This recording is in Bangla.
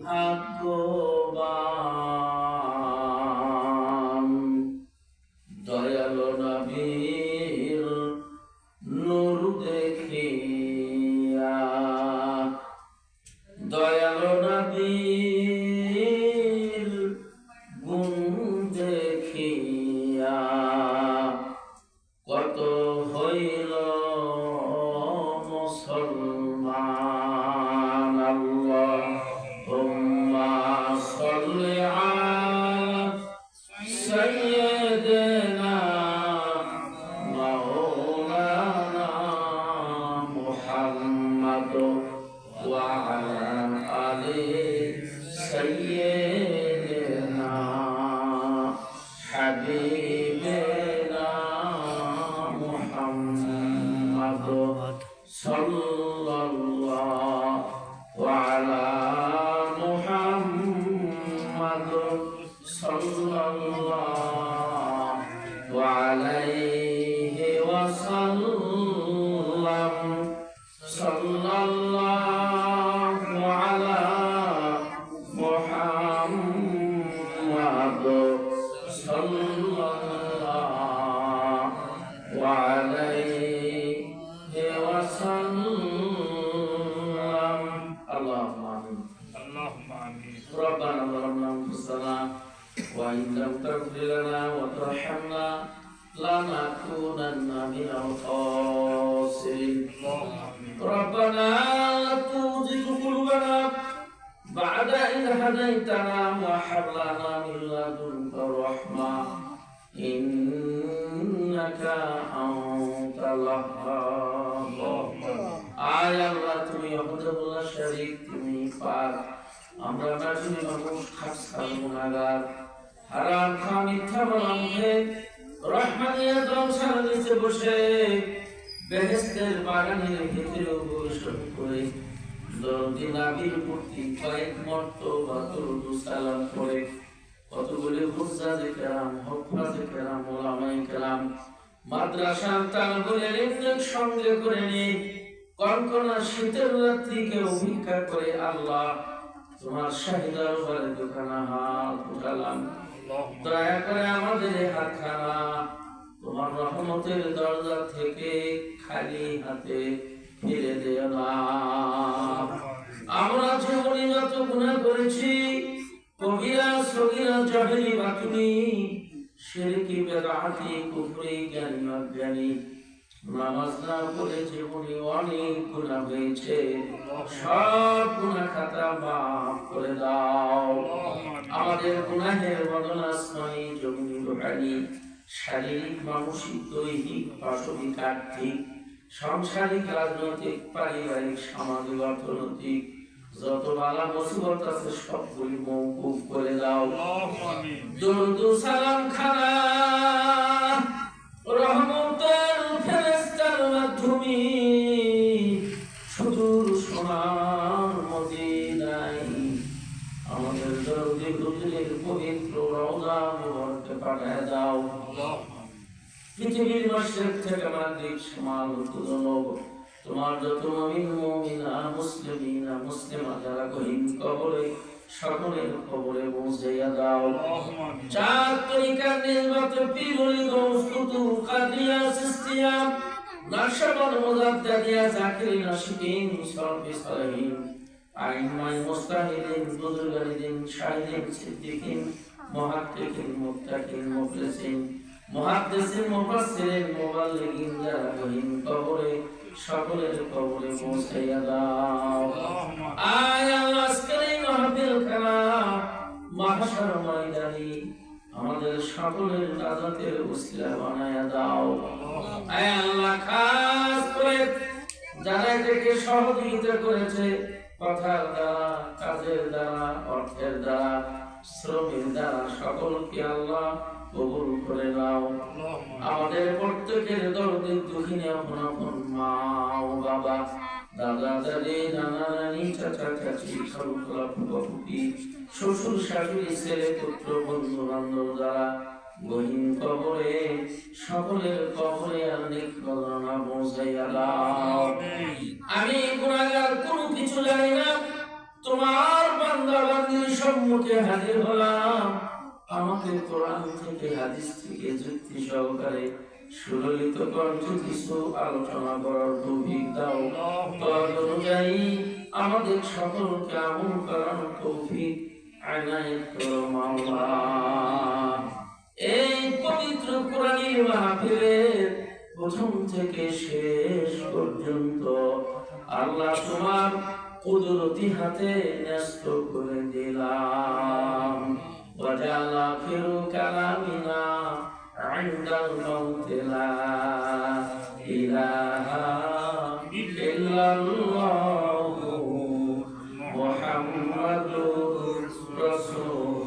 ভাগ্যবান। দয়ালো নবীর নূর দেখিয়া, দয়ালো নবীর গুণ দেখিয়া কত হইল মুসলমান। আল্লাহুম্মা সাল্লি আলা সাইয়্যিদিনা মাওলানা মুহাম্মদ ওয়া আলা আলি সাইয়্যিদিনা হাবিবিনা মুহাম্মদ সাল্লাল্লাহু আলা মুহাম্মদ সাল্লাল্লাহু আলাইহি ওয়াসাল্লাম। সাল্লাল্লাহু আলা মুহাম্মদ সাল্লাল্লাহু আলাইহি ওয়াসাল্লাম। আল্লাহুম্মা আমিন। اللهم آمين. ربنا ظلمنا أنفسنا وإن لم تغفر لنا وترحمنا لنكونن من الخاسرين. ربنا لا تزغ قلوبنا بعد إذ هديتنا وهب لنا من لدنك رحمة إنك أنت الوهاب. আয় আল্লাহ, তুমি অবদুল্লাহ শরীফ, তুমি পাক। আমরা নাজুমি মানুষ, খাসখাস গুনাহগার, হারাম খা, মিথ্যা বলা মুখে, রহমানিয়া দমসার নিচে বসে বেহেশতের বাগানের ভিতরে অবস্থান করে দরদি নাবির প্রতি কয়েক মর্তবা দরুদ সালাম করে কতগুলি হুজ্জাজে কেরাম, হুফাজে কেরাম, উলামায়ে কেরাম, মাদ্রাসার তালবুলের ইলমের সঙ্গে করে নিয়ে কনকনা শীতের রাত্রিকে উপেক্ষা করে আল্লাহ তোমার শাহিদার উপরে দুখানা হাত উঠালাম। দয়া করে আমাদের হাতখানা তোমার রহমতের দরজা থেকে খালি হাতে ফিরে দিও না। আমরা জীবনে যত গুনাহ করেছি, কবিরা সগীরা জাহেলি বাতুনি, শিরকি বেদাতি কুফরি জ্ঞানী অজ্ঞানী, নামাজ না পড়ে জীবনে অনেক গুনাহ হয়েছে, সব গুনাহ খাতা মাফ করে দাও। আমাদের গুনাহের বদল আসমানি জমিনি রুহানি, শারীরিক মানসিক দৈহিক পাশবিক আর্থিক সাংসারিক রাজনৈতিক পারিবারিক সামাজিক অর্থনৈতিক যত বালা মুসিবত আছে সবগুলি মওকুফ করে দাও। দরুদ সালাম খানা রহমতের ফেরেশতার মাধ্যমে সুদূর সোনার মদিনায় আমাদের দরদি হুজুরের পবিত্র রওজা মুবারকে পাঠায় দাও। পৃথিবীর মাশরিক থেকে মাগরিব সীমাল তুজনব তোমার যত মুমিন মুমিনা মুসলিমিনা মুসলিমা যারা গহীন কবরে সকলের কবরে পৌঁছাইয়া দাও। চার তরিকার নির্বাত পীরুল গৌস কুতুব কাদিয়া সিস্তিয়া নাশবন মুজাদ্দিদিয়া জাকিরিন আশিকিন সরফি সালাহিন আইমাই মুস্তাহিদিন বুজুর্গানিদিন শাহিদিন সিদ্দিকিন মুহাক্কিকিন মুত্তাকিন মুখলিসিন মুহাদ্দিসিন মুফাসসিরিন মুবাল্লিগিন যারা গহীন কবরে সকলের কবরে পৌঁছাইয়া দাও। আয় আল্লাহ, আজকের এই মাহফিল খানা মাহশার ময়দানে আমাদের সকলের নাজাতের উসিলা বানায়া দাও। আয় আল্লাহ, খাস করে যারা এটাকে সহযোগিতা করেছে কথার দ্বারা, কাজের দ্বারা, অর্থের দ্বারা, শ্রমের দ্বারা, সকলকে আল্লাহ কবুল করে নাও। আমাদের প্রত্যেকের দরদি দুঃখিনী আপন আপন মা ও বাবা, দাদা দাদি, নানা নানি, চাচা চাচি, খালুখোলা, ফুফা ফুফি, শ্বশুর শাশুড়ি, ছেলে পুত্র, বন্ধু বান্ধব যারা গহীন কবরে সকলের কবরে অনেক গণনা পৌঁছাইয়া দাও। আমি গুনাহগার কোনো কিছু জানি না, তোমার বান্দা সম্মুখে হাজির হলাম। আমাকে কোরআন থেকে হাদিস থেকে যুক্তি সহকারে সুললিত কণ্ঠে কিছু আলোচনা করার তৌফিক দাও। তদনুযায়ী আমাদের সকলকে আমল করার তৌফিক আনায়াত করো মাওলা। এই পবিত্র কোরআনী মাহফিলের প্রথম থেকে শেষ পর্যন্ত আল্লাহ তোমার কুদরতি হাতে ন্যস্ত করে দিলাম। وجعل آخر كلامنا عند الموت لا إله إلا الله محمد رسول